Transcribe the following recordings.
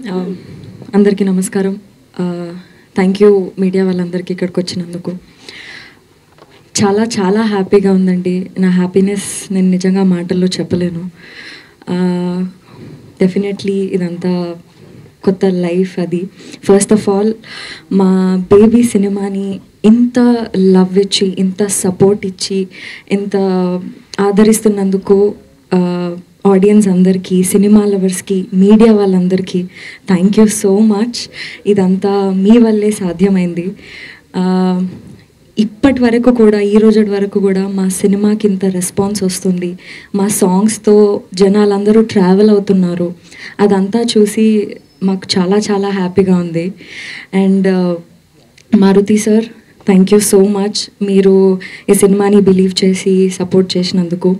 అందరికీ నమస్కారం. Thank you media వాళ్ళందరికీ ఇక్కడికి వచ్చినందుకు. చాలా చాలా హ్యాపీగా ఉందండి. నా హ్యాపీనెస్ నేను నిజంగా మాటల్లో చెప్పలేను. డెఫినెట్లీ ఇదంతా కొత్త లైఫ్. అది ఫస్ట్ ఆఫ్ ఆల్ మా బేబీ సినిమాని ఇంత లవ్ ఇచ్చి, ఇంత సపోర్ట్ ఇచ్చి, ఇంత ఆదరిస్తున్నందుకు ఆడియన్స్ అందరికీ, సినిమా లవర్స్కి, మీడియా వాళ్ళందరికీ థ్యాంక్ యూ సో మచ్. ఇదంతా మీ వల్లే సాధ్యమైంది. ఇప్పటి వరకు కూడా, ఈ రోజు వరకు కూడా మా సినిమాకి ఇంత రెస్పాన్స్ వస్తుంది, మా సాంగ్స్తో జనాలందరూ ట్రావెల్ అవుతున్నారు, అదంతా చూసి మాకు చాలా చాలా హ్యాపీగా ఉంది. And Maruthi sir, thank you so much. మీరు ఈ సినిమాని బిలీవ్ చేసి సపోర్ట్ చేసినందుకు.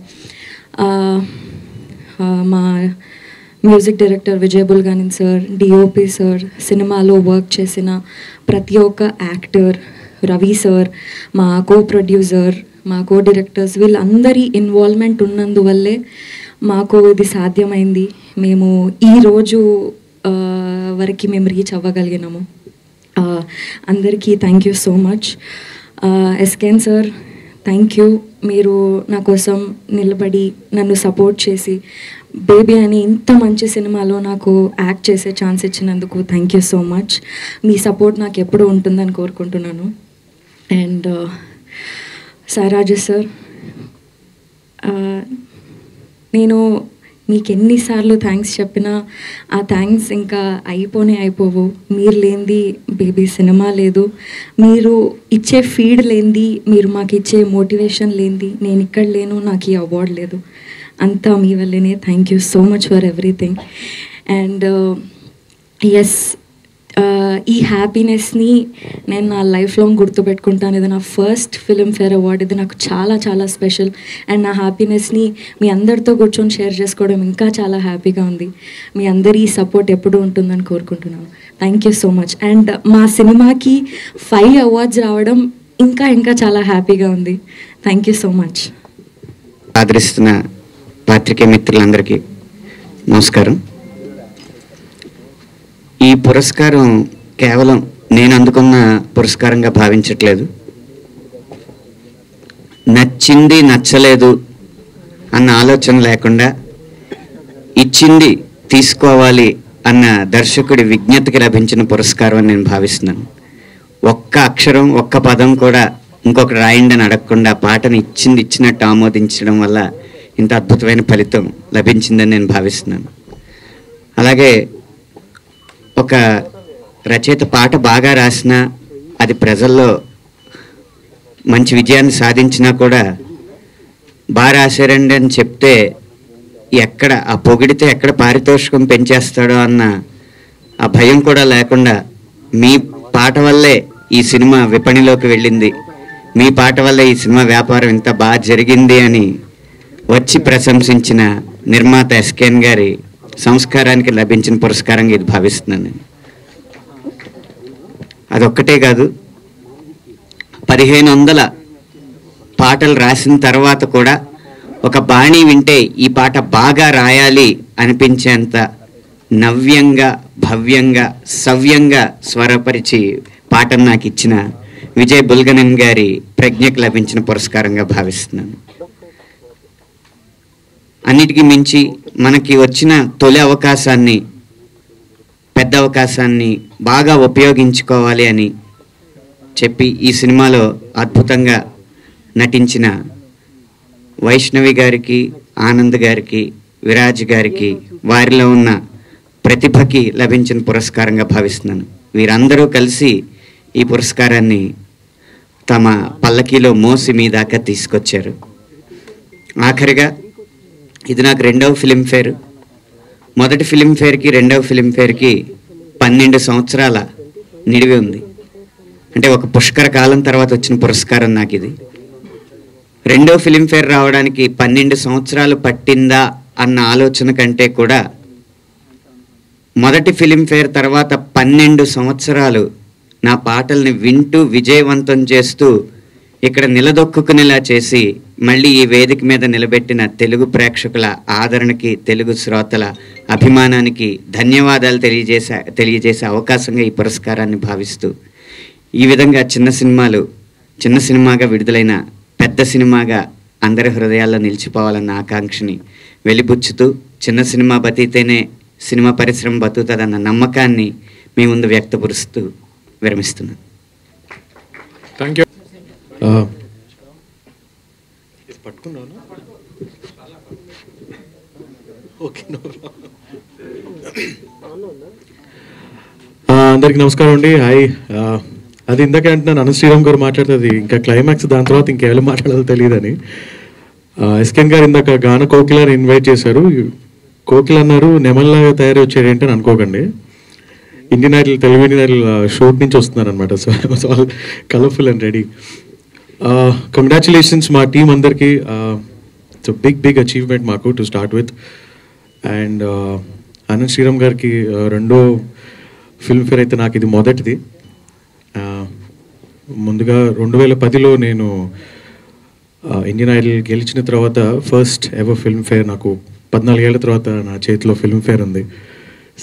మా music director Vijay Bulganin sir, DOP sir, సినిమాలో వర్క్ చేసిన ప్రతి ఒక్క యాక్టర్, రవి సార్, మా కో ప్రొడ్యూసర్, మా కో డైరెక్టర్స్, వీళ్ళందరి ఇన్వాల్వ్మెంట్ ఉన్నందువల్లే మాకు ఇది సాధ్యమైంది. మేము ఈరోజు వరకు మేము రీచ్ అవ్వగలిగినాము. అందరికీ thank you so much. SKN sir, thank you. మీరు నా కోసం నిలబడి నన్ను సపోర్ట్ చేసి బేబీ అని ఇంత మంచి సినిమాలో నాకు యాక్ట్ చేసే ఛాన్స్ ఇచ్చినందుకు thank you so much. Me support నాకు ఎప్పుడూ ఉంటుందని కోరుకుంటున్నాను. అండ్ సాయిరాజు సార్, నేను మీకు ఎన్నిసార్లు థ్యాంక్స్ చెప్పినా ఆ థ్యాంక్స్ ఇంకా అయిపోవు. మీరు లేనిది బేబీ సినిమా లేదు, మీరు ఇచ్చే ఫీడ్ లేనిది, మీరు మాకు ఇచ్చే మోటివేషన్ లేనిది నేను ఇక్కడ లేను, నాకు ఈ అవార్డు లేదు. అంతా మీ వల్లనే. Thank you so much for everything. And yes, ఈ హ్యాపీనెస్ని నేను నా లైఫ్ లాంగ్ గుర్తుపెట్టుకుంటాను. ఇది నా ఫస్ట్ ఫిల్మ్ఫేర్ అవార్డ్. ఇది నాకు చాలా చాలా స్పెషల్. అండ్ నా హ్యాపీనెస్ని మీ అందరితో కూర్చొని షేర్ చేసుకోవడం ఇంకా చాలా హ్యాపీగా ఉంది. మీ అందరి సపోర్ట్ ఎప్పుడూ ఉంటుందని కోరుకుంటున్నాను. Thank you so much. And మా సినిమాకి 5 అవార్డ్స్ రావడం ఇంకా ఇంకా చాలా హ్యాపీగా ఉంది. Thank you so much. ఆదరిస్తున్న పాత్రికేయ మిత్రులందరికీ నమస్కారం. ఈ పురస్కారం కేవలం నేను అందుకున్న పురస్కారంగా భావించట్లేదు. నచ్చింది నచ్చలేదు అన్న ఆలోచన లేకుండా ఇచ్చింది తీసుకోవాలి అన్న దర్శకుడి విజ్ఞతకి లభించిన పురస్కారం అని నేను భావిస్తున్నాను. ఒక్క అక్షరం, ఒక్క పదం కూడా ఇంకొకటి రాయండి అని అడగకుండా పాటను ఇచ్చినట్టు ఆమోదించడం వల్ల ఇంత అద్భుతమైన ఫలితం లభించిందని నేను భావిస్తున్నాను. అలాగే ఒక రచయిత పాట బాగా రాసినా, అది ప్రజల్లో మంచి విజయాన్ని సాధించినా కూడా బాగా రాశారండి అని చెప్తే ఎక్కడ ఆ పొగిడితే ఎక్కడ పారితోషికం పెంచేస్తాడో అన్న ఆ భయం కూడా లేకుండా, మీ పాట వల్లే ఈ సినిమా విపణిలోకి వెళ్ళింది, మీ పాట వల్లే ఈ సినిమా వ్యాపారం ఇంత బాగా జరిగింది అని వచ్చి ప్రశంసించిన నిర్మాత ఎస్కేన్ గారి సంస్కారానికి లభించిన పురస్కారంగా ఇది భావిస్తున్నాను నేను. అదొక్కటే కాదు, 1500 పాటలు రాసిన తర్వాత కూడా ఒక బాణీ వింటే ఈ పాట బాగా రాయాలి అనిపించేంత నవ్యంగా, భవ్యంగా, సవ్యంగా స్వరపరిచి పాటను నాకు ఇచ్చిన విజయ్ బుల్గనన్ గారి ప్రజ్ఞకు లభించిన పురస్కారంగా భావిస్తున్నాను. అన్నిటికీ మించి మనకి వచ్చిన తొలి అవకాశాన్ని, పెద్ద అవకాశాన్ని బాగా ఉపయోగించుకోవాలి అని చెప్పి ఈ సినిమాలో అద్భుతంగా నటించిన వైష్ణవి గారికి, ఆనంద్ గారికి, విరాజ్ గారికి, వారిలో ఉన్న ప్రతిభకి లభించిన పురస్కారంగా భావిస్తున్నాను. వీరందరూ కలిసి ఈ పురస్కారాన్ని తమ పల్లకీలో మోసి మీ దాకా తీసుకొచ్చారు. ఆఖరిగా ఇది నాకు 2వ ఫిలింఫేర్. మొదటి ఫిలింఫేర్కి 2వ ఫిలింఫేర్కి 12 సంవత్సరాల నిడివి ఉంది. అంటే ఒక పుష్కర కాలం తర్వాత వచ్చిన పురస్కారం నాకు ఇది. 2వ ఫిలింఫేర్ రావడానికి 12 సంవత్సరాలు పట్టిందా అన్న ఆలోచన కంటే కూడా మొదటి ఫిలింఫేర్ తర్వాత 12 సంవత్సరాలు నా పాటల్ని వింటూ విజయవంతం చేస్తూ ఇక్కడ నిలదొక్కునేలా చేసి మళ్ళీ ఈ వేదిక మీద నిలబెట్టిన తెలుగు ప్రేక్షకుల ఆదరణకి, తెలుగు శ్రోతల అభిమానానికి ధన్యవాదాలు తెలియజేసే అవకాశంగా ఈ పురస్కారాన్ని భావిస్తూ, ఈ విధంగా చిన్న సినిమాగా విడుదలైన పెద్ద సినిమాగా అందరి హృదయాల్లో నిలిచిపోవాలన్న ఆకాంక్షని వెలిబుచ్చుతూ, చిన్న సినిమా బతికితేనే సినిమా పరిశ్రమ బతుకుతుందన్న నమ్మకాన్ని మీ ముందు వ్యక్తపరుస్తూ విరమిస్తున్నాను. Thank you. అందరికి నమస్కారం అండి. హాయ్. అది ఇందాక అంటున్నాను, అనంత్ శ్రీరామ్ గారు మాట్లాడుతుంది ఇంకా క్లైమాక్స్, దాని తర్వాత ఇంకేమైనా మాట్లాడాలో తెలియదని. ఎస్కెన్ గారు ఇందాక గాన కోకిలని ఇన్వైట్ చేశారు. కోకిల అన్నారు, నెమల్లాగా తయారీ వచ్చాడు ఏంటని అనుకోకండి. Indian Idol, Telugu Indian Idol shoot నుంచి వస్తున్నారు అనమాట. So I was all colourful and ready. Congratulations మా టీం అందరికీ. ఇట్స్ బిగ్ అచీవ్మెంట్ మాకు to start with. And Anant Sriram గారికి రెండో ఫిల్మ్ఫేర్ అయితే నాకు ఇది మొదటిది. ముందుగా 2010లో నేను ఇండియన్ ఐడల్ గెలిచిన తర్వాత ఫస్ట్ ఎవర్ ఫిల్మ్ఫేర్, నాకు 14 ఏళ్ల తర్వాత నా చేతిలో ఫిల్మ్ఫేర్ ఉంది.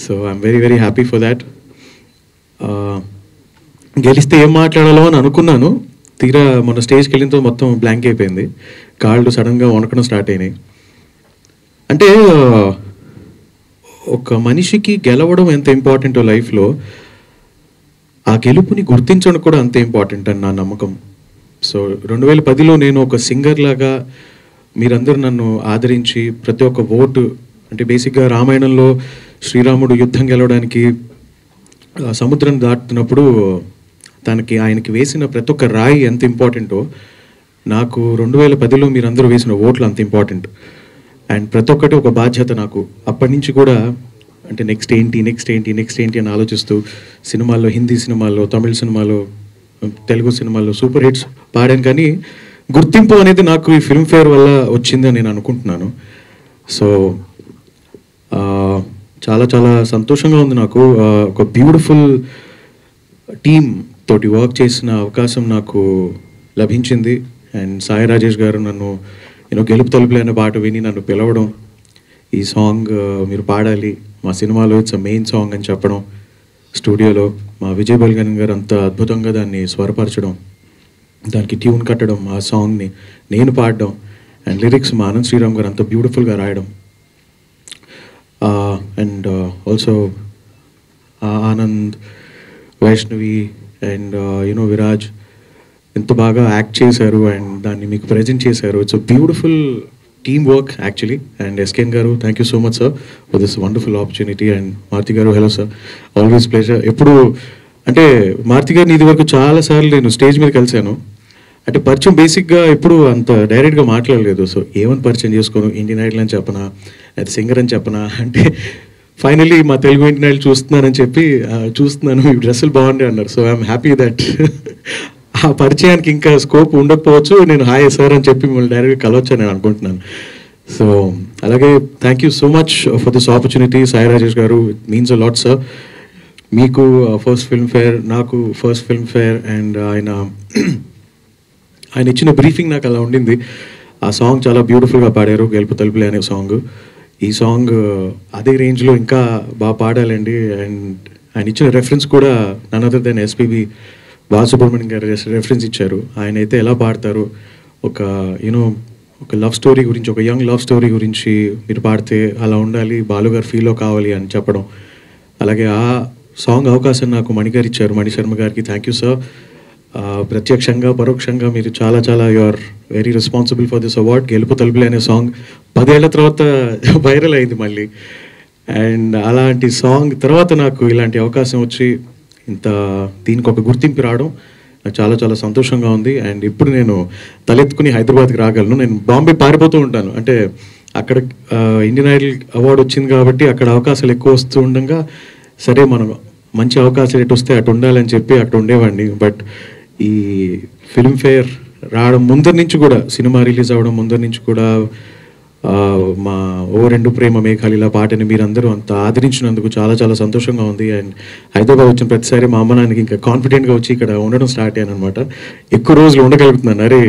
So I'm very happy for that. గెలిస్తే ఏం మాట్లాడాలో అని అనుకున్నాను. తీరా మొన్న స్టేజ్కి వెళ్ళినతో మొత్తం బ్లాంక్ అయిపోయింది. కాళ్ళు సడన్గా వణకడం స్టార్ట్ అయినాయి. అంటే ఒక మనిషికి గెలవడం ఎంత ఇంపార్టెంటో లైఫ్లో, ఆ గెలుపుని గుర్తించడం కూడా అంతే ఇంపార్టెంట్ అని నా నమ్మకం. సో 2010లో నేను ఒక సింగర్ లాగా మీరందరూ నన్ను ఆదరించి ప్రతి ఒక్క ఓటు, అంటే బేసిక్గా రామాయణంలో శ్రీరాముడు యుద్ధం గెలవడానికి సముద్రం దాటుతున్నప్పుడు ఆయనకి వేసిన ప్రతి ఒక్క రాయి ఎంత ఇంపార్టెంటో, నాకు 2010లో మీరందరూ వేసిన ఓట్లు అంత ఇంపార్టెంట్. అండ్ ప్రతి ఒక్కటి ఒక బాధ్యత నాకు. అప్పటి నుంచి కూడా అంటే నెక్స్ట్ ఏంటి అని ఆలోచిస్తూ సినిమాల్లో, హిందీ సినిమాల్లో, తమిళ సినిమాలో, తెలుగు సినిమాల్లో సూపర్ హిట్స్ పాడాను. కానీ గుర్తింపు అనేది నాకు ఈ ఫిల్మ్ఫేర్ వల్ల వచ్చిందని నేను అనుకుంటున్నాను. సో చాలా సంతోషంగా ఉంది నాకు. ఒక బ్యూటిఫుల్ టీమ్ తోటి వర్క్ చేసిన అవకాశం నాకు లభించింది. అండ్ సాయి రాజేష్ గారు నన్ను గెలుపు తలుపులే అనే పాట విని నన్ను పిలవడం, ఈ సాంగ్ మీరు పాడాలి మా సినిమాలో, ఇట్స్ అ మెయిన్ సాంగ్ అని చెప్పడం, స్టూడియోలో మా విజయ్ బల్గన్ గారు అంత అద్భుతంగా దాన్ని స్వరపరచడం, దానికి ట్యూన్ కట్టడం, ఆ సాంగ్ని నేను పాడడం, అండ్ లిరిక్స్ మా అనంత్ శ్రీరామ్ గారు అంత బ్యూటిఫుల్గా రాయడం. And also Anand, Vaishnavi and Viraj ఎంత బాగా యాక్ట్ చేశారు అండ్ దాన్ని మీకు ప్రజెంట్ చేశారు. It's a beautiful team work actually. And SKN గారు, thank you so much sir for this wonderful opportunity. And Maruthi గారు, హలో సార్, ఆల్వేస్ ప్లెజర్. ఎప్పుడు అంటే మారుతి గారిని ఇది వరకు చాలాసార్లు నేను స్టేజ్ మీద కలిశాను. అంటే పరిచయం బేసిక్గా ఎప్పుడు అంత డైరెక్ట్గా మాట్లాడలేదు. సో ఏమని పరిచయం చేసుకోను, ఇండియన్ ఐడల్ అని చెప్పనా, అది సింగర్ అని చెప్పనా అంటే ఫైనల్లీ మా తెలుగు ఇండియన్ ఐడల్ చూస్తున్నాను, మీ డ్రెస్సులు బాగుండే అన్నారు. సో ఐఎమ్ హ్యాపీ దట్ ఆ పరిచయానికి ఇంకా స్కోప్ ఉండకపోవచ్చు, నేను హాయ్ సార్ అని చెప్పి మిమ్మల్ని డైరెక్ట్గా కలవచ్చు నేను అనుకుంటున్నాను. సో అలాగే thank you so much for this opportunity Sai Rajesh గారు. It means a lot sir. మీకు ఫస్ట్ ఫిల్మ్ఫేర్, నాకు ఫస్ట్ ఫిల్మ్ఫేర్. అండ్ ఆయన ఇచ్చిన బ్రీఫింగ్ నాకు అలా ఉండింది. ఆ సాంగ్ చాలా బ్యూటిఫుల్గా పాడారు, గెలుపు తలుపులే అనే సాంగ్. ఈ సాంగ్ అదే రేంజ్లో ఇంకా బాగా పాడాలండి. అండ్ ఆయన ఇచ్చిన రెఫరెన్స్ కూడా none other than SPB Balasubrahmanyam garu reference ఇచ్చారు. ఆయన అయితే ఎలా పాడతారు, ఒక ఒక లవ్ స్టోరీ గురించి, ఒక యంగ్ లవ్ స్టోరీ గురించి మీరు పాడితే అలా ఉండాలి, బాలుగారు ఫీల్లో కావాలి అని చెప్పడం. అలాగే ఆ సాంగ్ అవకాశం నాకు మణిగారు ఇచ్చారు, మణి శర్మ గారికి థ్యాంక్ యూ సార్. ప్రత్యక్షంగా పరోక్షంగా మీరు చాలా you are very responsible for this award. గెలుపు తలుపులే అనే సాంగ్ 10 ఏళ్ల తర్వాత వైరల్ అయింది మళ్ళీ. అండ్ అలాంటి సాంగ్ తర్వాత నాకు ఇలాంటి అవకాశం వచ్చి దీనికి ఒక గుర్తింపు రావడం నాకు చాలా సంతోషంగా ఉంది. అండ్ ఇప్పుడు నేను తలెత్తుకుని హైదరాబాద్కి రాగలను. నేను బాంబే పారిపోతూ ఉంటాను. అంటే అక్కడ ఇండియన్ ఐడల్ అవార్డు వచ్చింది కాబట్టి అక్కడ అవకాశాలు ఎక్కువ వస్తూ ఉండగా, సరే మనం మంచి అవకాశాలు ఎటు వస్తే అటు ఉండాలని చెప్పి అటు ఉండేవాడిని. బట్ ఈ ఫిల్మ్ఫేర్ రావడం ముందరి నుంచి కూడా, సినిమా రిలీజ్ అవ్వడం ముందరి నుంచి కూడా మా ఓ రెండు ప్రేమ మేఘాలు ఇలా పాటని మీరందరూ అంత ఆదరించినందుకు చాలా సంతోషంగా ఉంది. అండ్ హైదరాబాద్ వచ్చిన ప్రతిసారి మా అమ్మ నాన్నకి ఇంకా కాన్ఫిడెంట్గా వచ్చి ఇక్కడ ఉండడం స్టార్ట్ అయ్యాను అనమాట. ఎక్కువ రోజులు ఉండగలుగుతున్నాను. అరే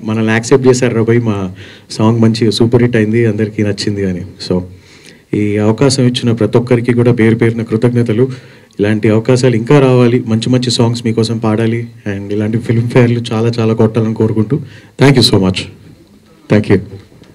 మనల్ని యాక్సెప్ట్ చేశారు రాబోయ్, మా సాంగ్ మంచి సూపర్ హిట్ అయింది, అందరికీ నచ్చింది అని. సో ఈ అవకాశం ఇచ్చిన ప్రతి ఒక్కరికి కూడా పేరు పేరున కృతజ్ఞతలు. ఇలాంటి అవకాశాలు ఇంకా రావాలి, మంచి మంచి సాంగ్స్ మీకోసం పాడాలి, అండ్ ఇలాంటి ఫిల్మ్ ఫేర్లు చాలా చాలా కొట్టాలని కోరుకుంటూ thank you so much. Thank you.